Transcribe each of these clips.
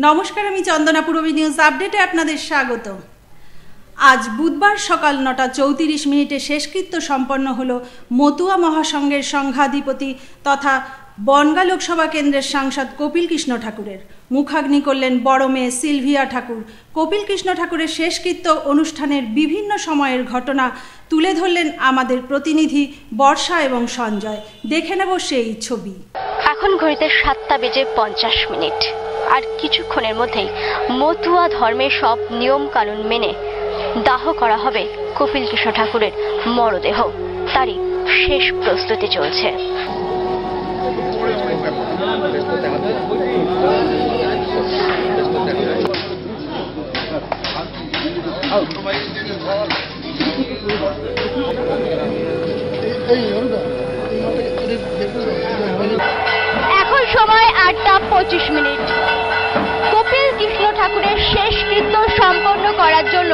নমস্কার, আমি চন্দনা পূরবী নিউজ আপডেটে আপনাদের স্বাগত। আজ বুধবার সকাল 9:34 শেষকৃত্য সম্পন্ন হল মতুয়া মহাসংঘের সংঘাধিপতি তথা বনগাঁ লোকসভা কেন্দ্রের সাংসদ কপিল কৃষ্ণ ঠাকুরের। মুখাগ্নি করলেন বড় মেয়ে সিলভিয়া ঠাকুর। কপিল কৃষ্ণ ঠাকুরের শেষকৃত্য অনুষ্ঠানের বিভিন্ন সময়ের ঘটনা তুলে ধরলেন আমাদের প্রতিনিধি বর্ষা এবং সঞ্জয়। দেখে নেব সেই ছবি। এখন ঘড়িতে 7:50 আর কিছুক্ষণের মধ্যেই মতুয়া ধর্মের সব নিয়ম কানুন মেনে দাহ করা হবে কপিল কৃষ্ণ ঠাকুরের মরদেহ। তারই শেষ প্রস্তুতি চলছে। এখন সময় 8:25। কপিল কৃষ্ণ ঠাকুরের শেষকৃত্য সম্পন্ন করার জন্য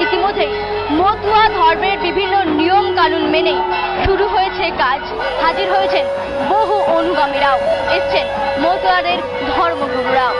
ইতিমধ্যেই মতুয়া ধর্মের বিভিন্ন নিয়ম কানুন মেনে শুরু হয়েছে কাজ। হাজির হয়েছেন বহু অনুগামীরাও, এসছেন মতুয়াদের ধর্মগুরুরাও।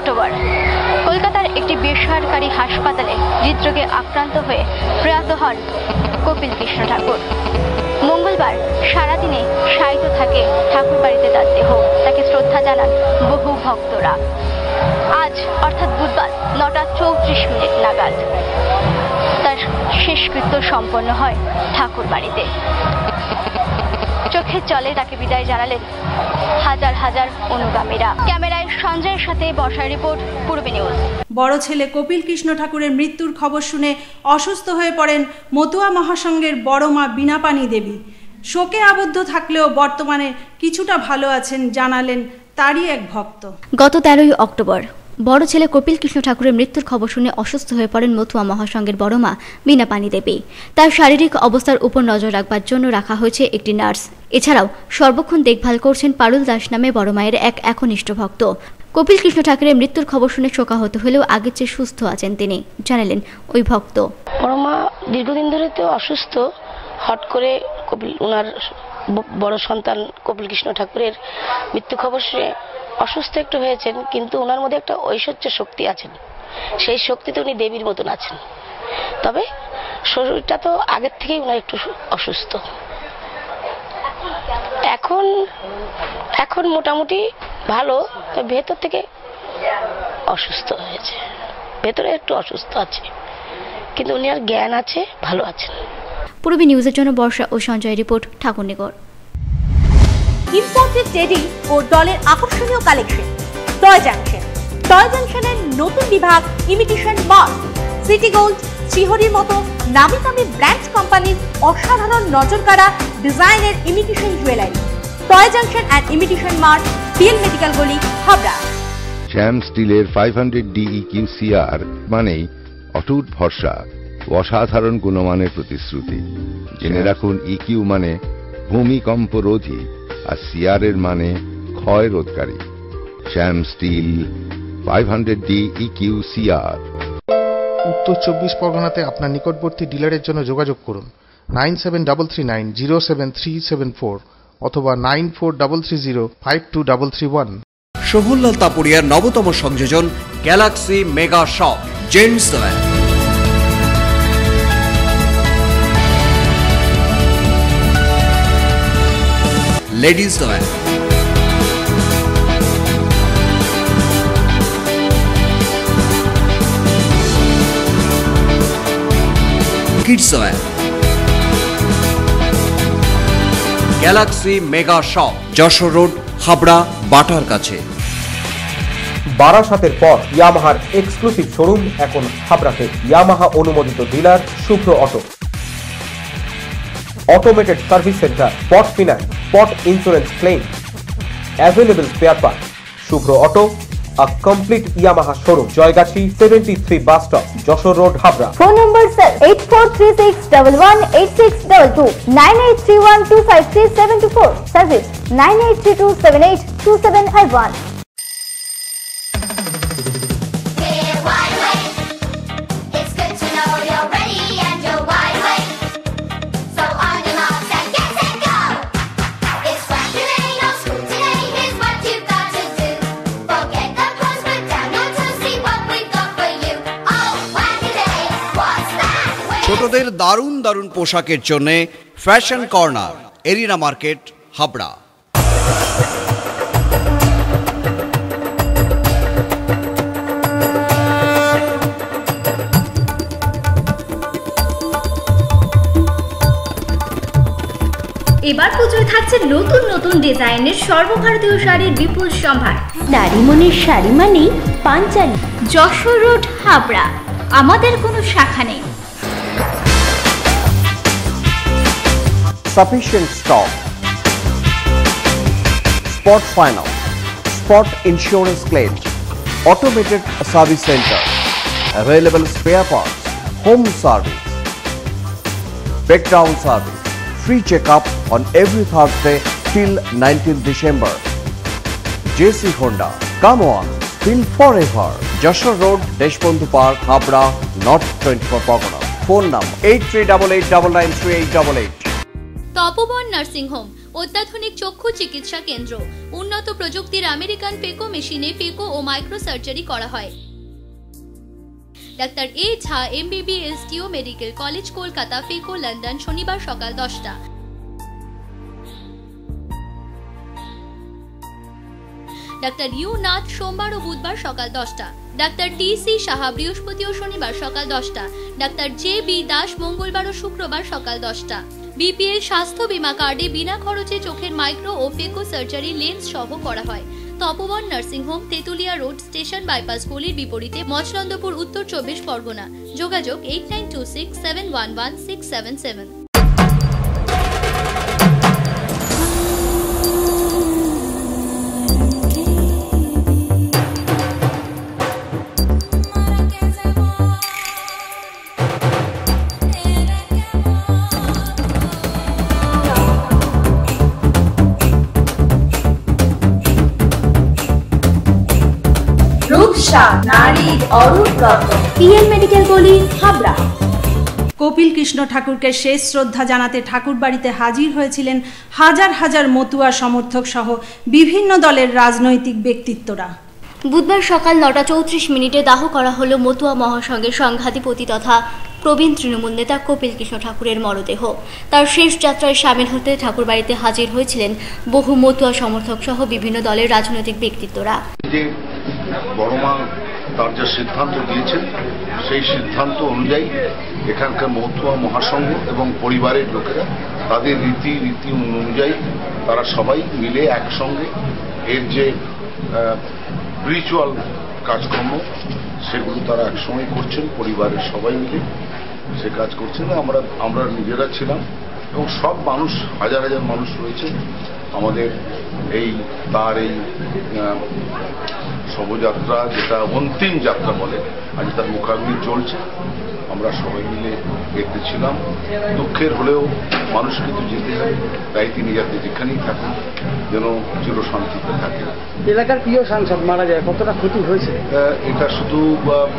অক্টোবর কলকাতার একটি বেসরকারি হাসপাতালে হৃদরোগে আক্রান্ত হয়ে প্রয়াত হন কপিল কৃষ্ণ ঠাকুর। মঙ্গলবার সারাদিনে শায়িত থাকে ঠাকুরবাড়িতে তার দেহ। তাকে শ্রদ্ধা জানান বহু ভক্তরা। আজ অর্থাৎ বুধবার 9:34 নাগাদ তার শেষকৃত্য সম্পন্ন হয় ঠাকুরবাড়িতে। চোখের জলে তাকে বিদায় জানালেন হাজার হাজার অনুগামীরা। ক্যামেরায় সঞ্জয়ের সাথে বর্ষার রিপোর্ট, পূর্বী নিউজ। বড় ছেলে কপিল কৃষ্ণ ঠাকুরের মৃত্যুর খবর শুনে অসুস্থ হয়ে পড়েন মতুয়া মহাসংঘের বড় মা বীণাপানি দেবী। শোকে আবদ্ধ থাকলেও বর্তমানে কিছুটা ভালো আছেন জানালেন তারই এক ভক্ত। গত 13 অক্টোবর বড় ছেলে কপিল কৃষ্ণ ঠাকুরের মৃত্যুর খবর শুনে অসুস্থ হয়ে পড়েন মতুয়া মহাসংঘের বড় মা বীণাপানি দেবী। তার শারীরিক অবস্থার উপর নজর রাখবার জন্য রাখা হয়েছে একটি নার্স। এছাড়াও সর্বক্ষণ দেখভাল করছেন পারুল দাস নামে বড় মায়ের এক একনিষ্ঠ ভক্ত। কপিল কৃষ্ণ ঠাকুরের মৃত্যুর খবর শুনে শোকাহত হলেও আগের চেয়ে সুস্থ আছেন তিনি, জানালেন ওই ভক্ত। বড় মা দীর্ঘদিন ধরে তো অসুস্থ। হট করে ওনার বড় সন্তান কপিল কৃষ্ণ ঠাকুরের মৃত্যু খবর শুনে অসুস্থ একটু হয়েছেন, কিন্তু ওনার মধ্যে একটা ঐশ্বর্য শক্তি আছেন। সেই শক্তিতে উনি দেবীর মতন আছেন। তবে শরীরটা তো আগের থেকেই ওনার একটু অসুস্থ। এখন মোটামুটি ভালো, তবে ভেতর থেকে অসুস্থ হয়েছে, ভেতরে একটু অসুস্থ আছে, কিন্তু উনি আর জ্ঞান আছে, ভালো আছেন। পূর্বী নিউজের জন্য বর্ষা ও Sanjay report, Thakurnagar. Imported teddy ও ডলের আকর্ষণীয় কালেকশন। টয় জাংশনের নতুন বিভাগ ইমিটেশন মার্ক। সিটি গোল্ড, শ্রীহরির মতো নামি দামি ব্র্যান্ড কোম্পানির অসাধারণ নজরকাড়া ডিজাইনের imitation jewellery. Toy junction and imitation mark, PL medical গলি, হাবড়া। শ্যাম স্টিলের 500 DEQ CR মানেই অটুট ভরসা, অসাধারণ গুণমানের প্রতিশ্রুতি। জেনে রাখুন, EQ মানে ভূমিকম্প রোধী, আর CR এর মানে ক্ষয় রোধকারী। শ্যাম স্টিল 500 DEQ CR। উত্তর 24 পরগনাতে আপনার নিকটবর্তী ডিলারের জন্য যোগাযোগ করুন 9733907374 অথবা 9433052331। সোহনলাল তাপুরিয়ার নবতম সংযোজন Galaxy mega shop gents wear. Ladies wear, kids wear. Galaxy mega shop, Jessore road, Habra, বাটার কাছে। বারাসাতের পর ইয়ামাহার এক্সক্লুসিভ শোরুম এখন হাবড়াতে। ইয়ামাহা অনুমোদিত dealer Shubhra auto. Automated service centre, spot finance, spot insurance claim, available spare part. Shubhra auto, a complete Yamaha showroom, Joygachi 73 bus stop, Joshore Road, Habra. Phone number sir 8436118622, 9831253724, service 9832782751. ছোটদের দারুণ দারুণ পোশাকের জন্য fashion corner, arena market, Habra. এবার পুজোয় থাকছে নতুন নতুন ডিজাইনের সর্বভারতীয় শাড়ির বিপুল সম্ভার। নারী মনের শাড়ি মানেই পাঞ্চালী। যশোর রোড, হাবড়া। আমাদের কোনো শাখা নেই। Sufficient stock. Spot finance, spot insurance claim, automated service center, available spare parts, home service, breakdown service, free checkup on every Thursday till 19th December. JC Honda, come on, feel forever. Joshua Road, Deshbandhu Park, Habra, North 24 Pagona. Phone number 8388993888. Tapoban nursing home, অত্যাধুনিক চক্ষু চিকিৎসা কেন্দ্র, উন্নত প্রযুক্তির American পেকো মেশিনে পেকো ও micro surgery করা হয়। Doctor এ ঝা MBBS টিও মেডিকেল কলেজ কলকাতা, পেকো লন্ডন, শনিবার সকাল 10টা। ডাক্তার ইউ নাথ সোমবার ও বুধবার সকাল 10টা। ডাক্তার TC সাহা বৃহস্পতি ও শনিবার সকাল 10টা। ডাক্তার JB দাস মঙ্গলবার ও শুক্রবার সকাল 10টা। BPL স্বাস্থ্য বীমা কার্ডে বিনা খরচে চোখের মাইক্রো ও পেকো সার্জারি লেন্স সহ করা হয়। Tapoban nursing home, Tetulia road, station bypass গলির বিপরীতে, মচনন্দপুর, উত্তর 24 পরগনা। যোগাযোগ 8926711677। PL মেডিকেল গলি, হাবড়া। কপিল কৃষ্ণ ঠাকুরকে শেষ শ্রদ্ধা জানাতে ঠাকুর বাড়িতে হাজির হয়েছিলেন হাজার হাজার মতুয়া সমর্থক সহ বিভিন্ন দলের রাজনৈতিক ব্যক্তিত্বরা। বুধবার সকাল 9:34 দাহ করা হলো মতুয়া মহাসংঘের সংঘাধিপতি তথা প্রবীণ তৃণমূল নেতা কপিল কৃষ্ণ ঠাকুরের মরদেহ। তার শেষ যাত্রায় সামিল হতে ঠাকুর বাড়িতে হাজির হয়েছিলেন বহু মতুয়া সমর্থক সহ বিভিন্ন দলের রাজনৈতিক ব্যক্তিত্বরা। বড়মা তার যে সিদ্ধান্ত দিয়েছেন সেই সিদ্ধান্ত অনুযায়ী এখানকার মতুয়া মহাসংঘ এবং পরিবারের লোকেরা তাদের রীতি অনুযায়ী তারা সবাই মিলে একসঙ্গে এর যে স্পিরিচুয়াল কাজকর্ম সেগুলো তারা একসঙ্গে করছেন, পরিবারের সবাই মিলে সে কাজ করছেন। আমরা নিজেরা ছিলাম এবং সব মানুষ, হাজার হাজার মানুষ রয়েছে আমাদের তার এই শোভাযাত্রা, যেটা অন্তিম যাত্রা বলে, আজ তার মুখাগ্নি চলছে। আমরা সবাই মিলে দেখতেছিলাম। দুঃখের হলেও মানুষ কিন্তু যেতে হয়, তাই তিনি যাতে যেখানেই থাকেন যেন চিরশান্তিতে থাকেন। এলাকার প্রিয় সাংসদ মারা যায়, কতটা ক্ষতি হয়েছে? এটা শুধু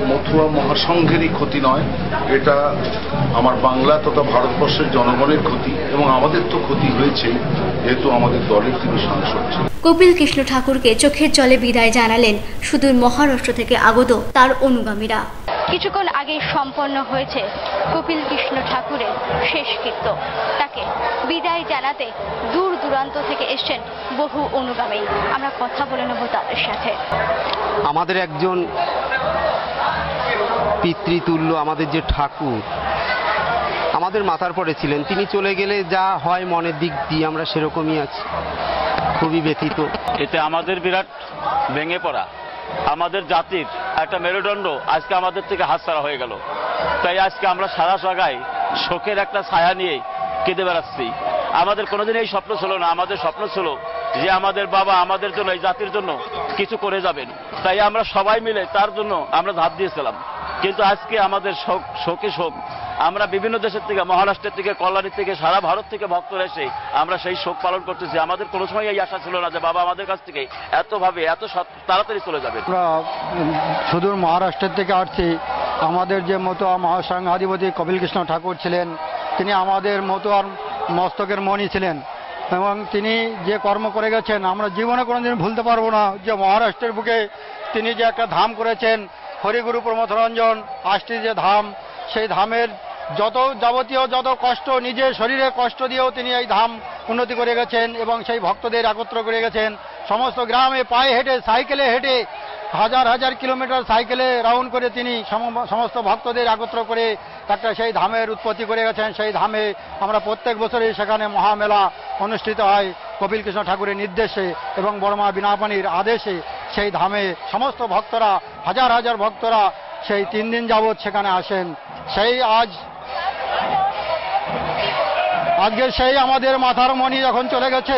মথুরা মহাসংঘেরই ক্ষতি নয়, এটা আমার বাংলা তথা ভারতবর্ষের জনগণের ক্ষতি এবং আমাদের তো ক্ষতি হয়েছে, যেহেতু আমাদের দলের তিনি সাংসদ ছিলেন। কপিল কৃষ্ণ ঠাকুরকে চোখের জলে বিদায় জানালেন সুদূর মহারাষ্ট্র থেকে আগত তার অনুগামীরা। কিছুক্ষণ আগে সম্পন্ন হয়েছে কপিল কৃষ্ণ ঠাকুরের শেষকৃত্য। তাকে বিদায় জানাতে দূর দূরান্ত থেকে এসেছেন বহু অনুগামী। আমরা কথা বলে নেব তাদের সাথে। আমাদের একজন পিতৃতুল্য, আমাদের যে ঠাকুর আমাদের মাথার পরে ছিলেন, তিনি চলে গেলে যা হয় মনের দিক দিয়ে আমরা সেরকমই আছি, খুবই ব্যথিত। এতে আমাদের বিরাট ভেঙে পড়া, আমাদের জাতির একটা মেরুদণ্ড আজকে আমাদের থেকে হাতছাড়া হয়ে গেল। তাই আজকে আমরা সারা জায়গায় শোকের একটা ছায়া নিয়ে কেঁদে বেড়াচ্ছি। আমাদের কোনোদিন এই স্বপ্ন ছিল না, আমাদের স্বপ্ন ছিল যে আমাদের বাবা আমাদের জন্য, এই জাতির জন্য কিছু করে যাবেন। তাই আমরা সবাই মিলে তার জন্য আমরা ধাপ দিয়েছিলাম। কিন্তু আজকে আমাদের শোকে শোক। আমরা বিভিন্ন দেশের থেকে, মহারাষ্ট্রের থেকে, কল্যাণী থেকে, সারা ভারত থেকে ভক্তরা এসে আমরা সেই শোক পালন করতেছি। আমাদের কোনো সময় এই আশা ছিল না যে বাবা আমাদের কাছ থেকে এত তাড়াতাড়ি চলে যাবে। আমরা সুদূর মহারাষ্ট্রের থেকে আসছি। আমাদের যে মতুয়া মহাসংঘাধিপতি কপিল কৃষ্ণ ঠাকুর ছিলেন, তিনি আমাদের মতুয়ার মস্তকের মণি ছিলেন এবং তিনি যে কর্ম করে গেছেন আমরা জীবনে কোনোদিন ভুলতে পারবো না। যে মহারাষ্ট্রের বুকে তিনি যে একটা ধাম করেছেন, হরিগুরু প্রমথরঞ্জন 8টি যে ধাম, সেই ধামের যত কষ্ট, নিজের শরীরে কষ্ট দিয়েও তিনি এই ধাম উন্নতি করে গেছেন এবং সেই ভক্তদের একত্র করে গেছেন। সমস্ত গ্রামে পায়ে হেঁটে, সাইকেলে হেঁটে, হাজার হাজার কিলোমিটার সাইকেলে রাউন্ড করে তিনি সমস্ত ভক্তদের একত্র করে একটা সেই ধামের উৎপত্তি করে গেছেন। সেই ধামে আমরা প্রত্যেক বছরই সেখানে মহামেলা অনুষ্ঠিত হয় কপিল কৃষ্ণ ঠাকুরের নির্দেশে এবং বড়মা বিনাপানির আদেশে। সেই ধামে সমস্ত ভক্তরা, হাজার হাজার ভক্তরা সেই 3 দিন যাবৎ সেখানে আসেন। সেই আজকে সেই আমাদের মাথার মণি যখন চলে গেছে,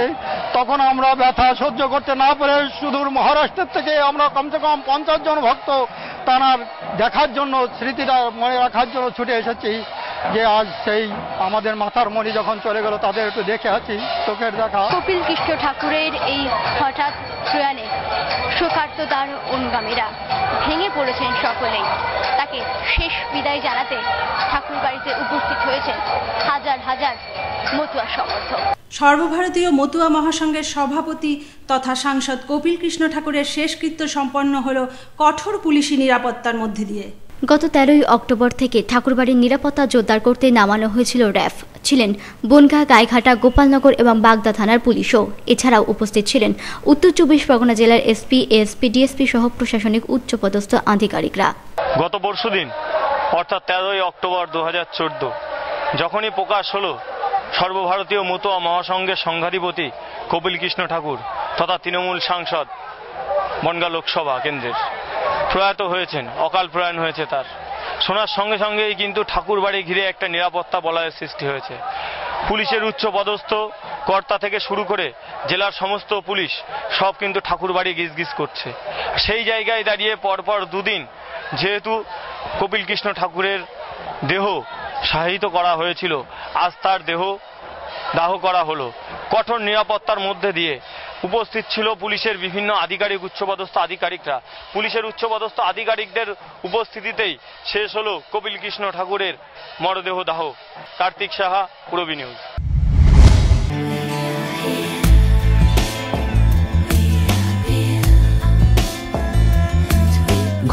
তখন আমরা ব্যথা সহ্য করতে না পেরে সুদূর মহারাষ্ট্রের থেকে আমরা কমসে কম 50 জন ভক্ত তাঁর দেখার জন্য, স্মৃতিটা মনে রাখার জন্য ছুটে এসেছি। যে আজ সেই আমাদের মাথার মণি যখন চলে গেল, তাদের একটু দেখে আছি, চোখের দেখা। কপিল কৃষ্ণ ঠাকুরের এই হঠাৎ প্রয়াণে শোকার্ত তার অনুগামীরা ভেঙে পড়েছেন সকলেই। তাকে শেষ বিদায় জানাতে ঠাকুর বাড়িতে উপস্থিত হয়েছেন হাজার হাজার মতুয়া সমর্থক। সর্বভারতীয় মতুয়া মহাসংঘের সভাপতি তথা সাংসদ কপিল কৃষ্ণ ঠাকুরের শেষকৃত্য সম্পন্ন হল কঠোর পুলিশি নিরাপত্তার মধ্যে দিয়ে। গত 13ই অক্টোবর থেকে ঠাকুরবাড়ির নিরাপত্তা জোরদার করতে নামানো হয়েছিল র্যাফ। ছিলেন বনগাঁ, গাইঘাটা, গোপালনগর এবং বাগদা থানার পুলিশও। এছাড়াও উপস্থিত ছিলেন উত্তর 24 পরগনা জেলার এসপি, এএসপি, ডিএসপি সহ প্রশাসনিক উচ্চপদস্থ আধিকারিকরা। গত পরশুদিন অর্থাৎ 13ই অক্টোবর 2014 যখনই প্রকাশ হলো সর্বভারতীয় মতুয়া মহাসংঘের সংঘাধিপতি কপিল কৃষ্ণ ঠাকুর তথা তৃণমূল সাংসদ বনগাঁ লোকসভা কেন্দ্রের প্রয়াত হয়েছেন, অকাল প্রয়াণ হয়েছে, তার শোনার সঙ্গে সঙ্গেই কিন্তু ঠাকুর বাড়ি ঘিরে একটা নিরাপত্তা বলয়ের সৃষ্টি হয়েছে। পুলিশের উচ্চ পদস্থ কর্তা থেকে শুরু করে জেলার সমস্ত পুলিশ সব কিন্তু ঠাকুর বাড়ি গিজগিজ করছে। সেই জায়গায় দাঁড়িয়ে পরপর দুদিন যেহেতু কপিল কৃষ্ণ ঠাকুরের দেহ শায়িত করা হয়েছিল, আজ তার দেহ দাহ করা হলো কঠোর নিরাপত্তার মধ্যে দিয়ে। উপস্থিত ছিল পুলিশের বিভিন্ন আধিকারিক, উচ্চপদস্থ আধিকারিকরা। পুলিশের উচ্চপদস্থ আধিকারিকদের উপস্থিতিতেই শেষ হলো কপিল কৃষ্ণ ঠাকুরের মরদেহ দাহ। কার্তিক সাহা, পূরবী নিউজ।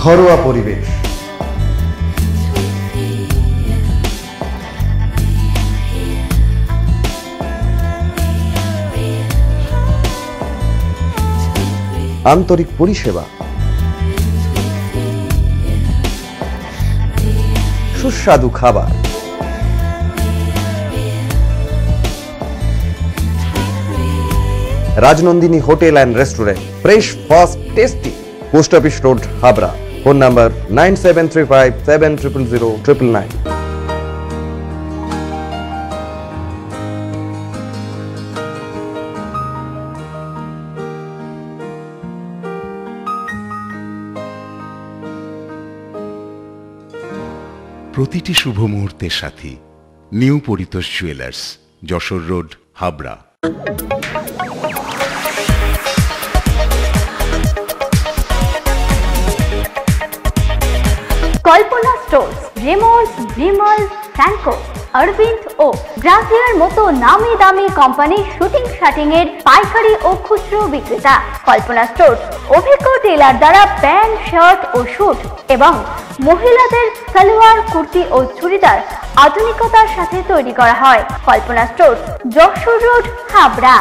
ঘরোয়া পরিবেশ, আন্তরিক পরিষেবা, সুস্বাদু খাবার, Rajnandini hotel and restaurant, fresh, fast, tasty. Post office road, Habra. Phone number 9735700999। প্রতিটি শুভ মুহূর্তের সাথী new Paritosh jewellers, Jessore road, Habra. Kalpana stores, Raymonds, Vimal, Franco, Arvind ও ব্রাজিয়ার মতো নামি দামি কোম্পানির শুটিং শাটিং এর পাইকারি ও খুচরো বিক্রেতা। কল্পনা স্টোর্স অভিজ্ঞ টেলার দ্বারা প্যান্ট, শার্ট ও স্যুট এবং মহিলাদের সালোয়ার, কুর্তি ও চুড়িদার আধুনিকতার সাথে তৈরি করা হয়। কল্পনা স্টোর্স, যশোর রোড, হাবড়া।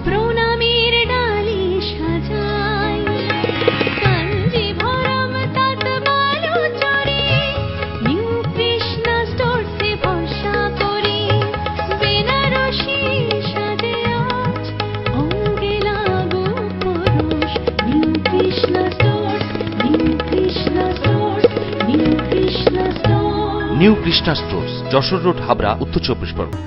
প্রণামীর ডালি সাজাই, কাঞ্জিভরম তাঁত বালু চড়ি, নিউ কৃষ্ণা স্টোরসে ভরসা করি। বেনারসি সাজে আজ অঙ্গে লাগু পরশ, new Krishna stores, new Krishna stores, new Krishna stores. New Krishna stores, Jessore road, Habra, উত্তর 24 পরগনা।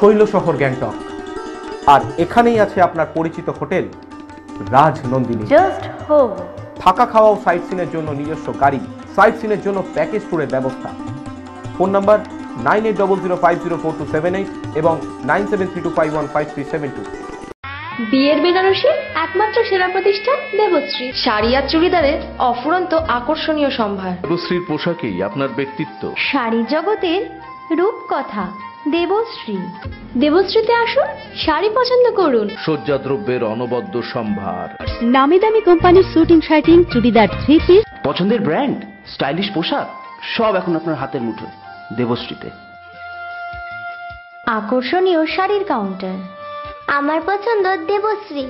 শৈল শহর গ্যাংটক, আর এখানেই আছে আপনার পরিচিত হোটেল রাজনন্দিনী। Just home. থাকা, খাওয়া ও সাইট সিনের জন্য নিজস্ব গাড়ি, সাইট সিনের জন্য প্যাকেজ ট্যুরের ব্যবস্থা। ফোন নাম্বার 9800504278 এবং 9732515372। বিয়ের বেনারসি একমাত্র সেরা প্রতিষ্ঠান দেবশ্রী। শাড়ি আর চুড়িদারের অফুরন্ত আকর্ষণীয় সম্ভার। দেবশ্রীর পোশাকেই আপনার ব্যক্তিত্ব। শাড়ি জগতের রূপকথা দেবশ্রী। দেবশ্রীতে আসুন, শাড়ি পছন্দ করুন। সজ্জাদ্রব্যের অনবদ্য সম্ভার। নামি দামি কোম্পানির শুটিং শার্টিং, চুড়িদার, থ্রি পিস, পছন্দের ব্র্যান্ড, স্টাইলিশ পোশাক সব এখন আপনার হাতের মুঠোয় দেবশ্রীতে। আকর্ষণীয় শাড়ির কাউন্টার। আমার পছন্দ দেবশ্রী।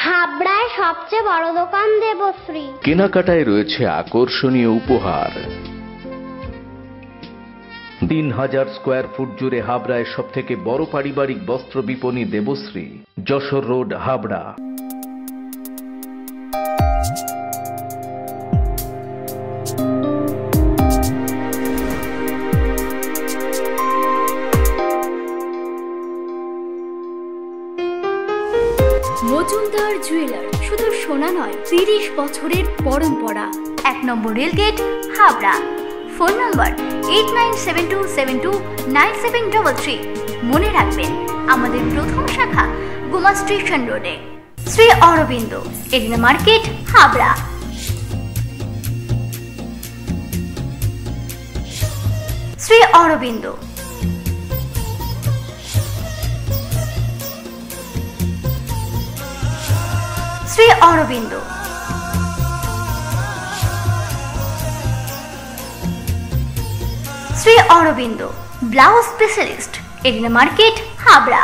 হাবড়ায় সবচেয়ে বড় দোকান দেবশ্রী। কেনাকাটায় রয়েছে আকর্ষণীয় উপহার। 3000 স্কোয়ার ফুট জুড়ে হাবড়ায় সব থেকে বড় পারিবারিক বস্ত্র বিপণী দেবশ্রী, যশোর রোড, হাবড়া। মজুমদার জুয়েলার, শুধু সোনা নয়, 30 বছরের পরম্পরা। 1 নম্বর রেলগেট, হাবড়া। ফোন নম্বর 8972729733। মনে রাখবেন আমাদের প্রথম শাখা গোমা স্টেশন রোডে। Shri Arvind, arena market, Habra. Shri Arvind. Shri Arvind. Shri Arvind blouse specialist, arena market, Habra.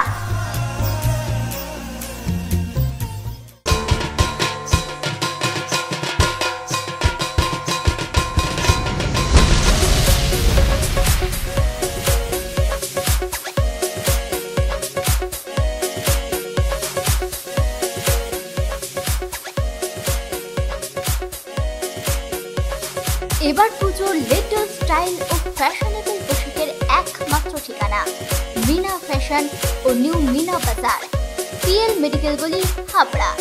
এবার পুজোর লেটেস্ট স্টাইল ও ফ্যাশনেবল পোশাকের একমাত্র ঠিকানা মিনা ফ্যাশন ও new Meena Bazaar, PL medical গলি, হাবড়া।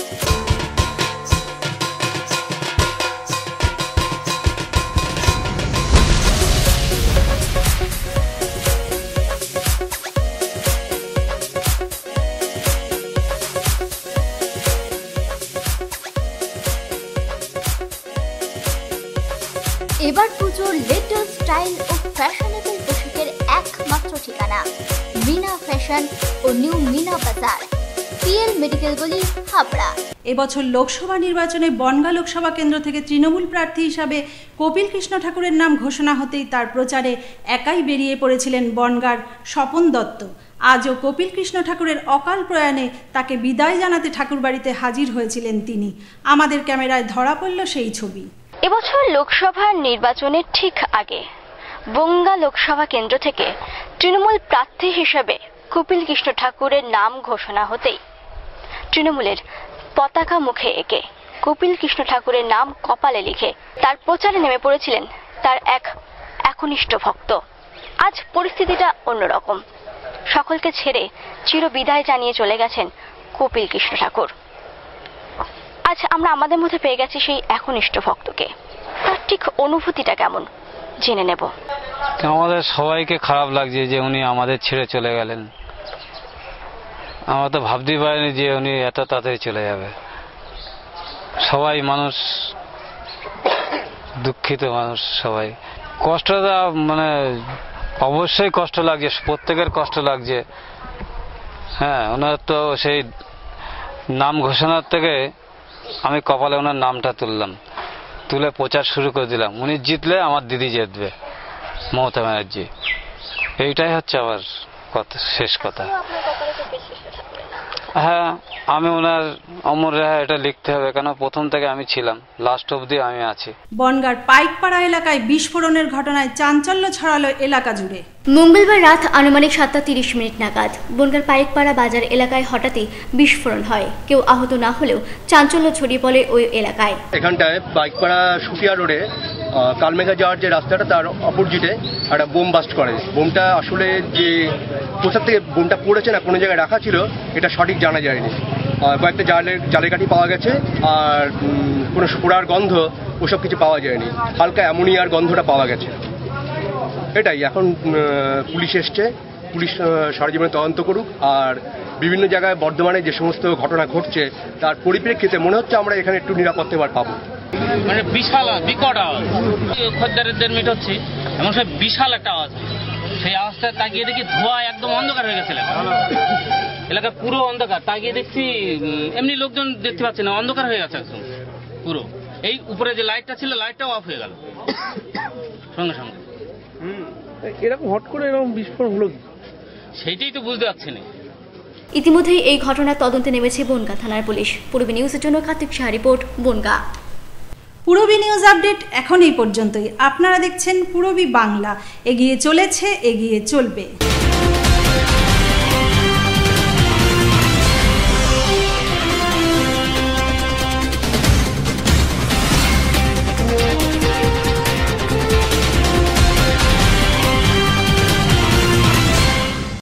এবার পুজোর লেটেস্ট স্টাইল ও ফ্যাশনেবল পোশাকের একমাত্র ঠিকানা মিনা ফ্যাশন ও new Meena Bazaar, PL medical গলি, হাবড়া। এবছর লোকসভা নির্বাচনে বনগাঁ লোকসভা কেন্দ্র থেকে তৃণমূল প্রার্থী হিসাবে কপিল কৃষ্ণ ঠাকুরের নাম ঘোষণা হতেই তার প্রচারে একাই বেরিয়ে পড়েছিলেন বনগাঁর স্বপন দত্ত। আজও কপিল কৃষ্ণ ঠাকুরের অকাল প্রয়াণে তাকে বিদায় জানাতে ঠাকুরবাড়িতে হাজির হয়েছিলেন তিনি। আমাদের ক্যামেরায় ধরা পড়ল সেই ছবি। এবছর লোকসভা নির্বাচনের ঠিক আগে বনগাঁ লোকসভা কেন্দ্র থেকে তৃণমূল প্রার্থী হিসেবে কপিল কৃষ্ণ ঠাকুরের নাম ঘোষণা হতেই তৃণমূলের পতাকা মুখে এঁকে কপিল কৃষ্ণ ঠাকুরের নাম কপালে লিখে তার প্রচারে নেমে পড়েছিলেন তার এক একনিষ্ঠ ভক্ত। আজ পরিস্থিতিটা অন্যরকম। সকলকে ছেড়ে চির বিদায় জানিয়ে চলে গেছেন কপিল কৃষ্ণ ঠাকুর। আজ আমরা আমাদের মধ্যে পেয়ে গেছি সেই একনিষ্ঠ ভক্তকে। তার ঠিক অনুভূতিটা কেমন জেনে নেব। আমাদের সবাইকে খারাপ লাগছে যে উনি আমাদের ছেড়ে চলে গেলেন। আমরা তো ভাবতেই পারিনি যে উনি এত তাড়াতাড়ি চলে যাবে। সবাই মানুষ, দুঃখিত মানুষ সবাই। কষ্টটা মানে অবশ্যই কষ্ট লাগছে, প্রত্যেকের কষ্ট লাগছে। হ্যাঁ, ওনার তো সেই নাম ঘোষণার থেকে আমি কপালে ওনার নামটা তুললাম, তুলে প্রচার শুরু করে দিলাম। উনি জিতলে আমার দিদি জিতবে, মমতা ব্যানার্জি। এইটাই হচ্ছে আমার কথা, শেষ কথা। হ্যাঁ, আমি ওনার অমর রেহা এটা লিখতে হবে, কেন প্রথম থেকে আমি ছিলাম, লাস্ট অবধি আমি আছি। বনগাঁর পাইকপাড়া এলাকায় বিস্ফোরণের ঘটনায় চাঞ্চল্য ছড়ালো এলাকা জুড়ে। মঙ্গলবার রাত আনুমানিক 7:30 নাগাদ বনগাঁর পাইকপাড়া বাজার এলাকায় হঠাৎই বিস্ফোরণ হয়। কেউ আহত না হলেও চাঞ্চল্য ছড়িয়ে পড়ে ওই এলাকায়। এখানটায় পাইকপাড়া সুফিয়া রোডে কালমেঘা যাওয়ার যে রাস্তাটা তার অপোজিটে একটা বোম বাস্ট করে। বোমটা আসলে যে কোথা থেকে বোমটা পড়েছে না কোনো জায়গায় রাখা ছিল এটা সঠিক জানা যায়নি। কয়েকটা জালের কাঠি পাওয়া গেছে, আর কোনো পোড়ার গন্ধ ওসব কিছু পাওয়া যায়নি। হালকা অ্যামোনিয়ার গন্ধটা পাওয়া গেছে। এটাই এখন পুলিশ এসছে, পুলিশ সরেজমিনে তদন্ত করুক। আর বিভিন্ন জায়গায় বর্ধমানে যে সমস্ত ঘটনা ঘটছে তার পরিপ্রেক্ষিতে মনে হচ্ছে আমরা এখানে একটু নিরাপত্তা পাবো। মানে বিশাল বিকট আওয়াজ, খদ্দারদের মিট হচ্ছে এবং সে বিশাল একটা আওয়াজ। সেই আওয়াজটা তাকিয়ে দেখি ধোঁয়া একদম অন্ধকার হয়ে গেছে এলাকা পুরো অন্ধকার। তাকিয়ে দেখছি এমনি লোকজন দেখতে পাচ্ছে না, অন্ধকার হয়ে গেছে একদম পুরো। এই উপরে যে লাইটটা ছিল লাইটটাও অফ হয়ে গেল সঙ্গে সঙ্গে। এরকম হট করে এরকম বিস্ফোরণ হলো সেইটাই তো বুঝতে পারছি না। ইতিমধ্যেই এই ঘটনার তদন্তে নেমেছে বনগাঁ থানার পুলিশ। পূর্বী নিউজের জন্য Kartik Saha report, Bongaon. Purabi news update এখন এই পর্যন্তই। আপনারা দেখছেন পূরবী বাংলা। এগিয়ে চলেছে, এগিয়ে চলবে।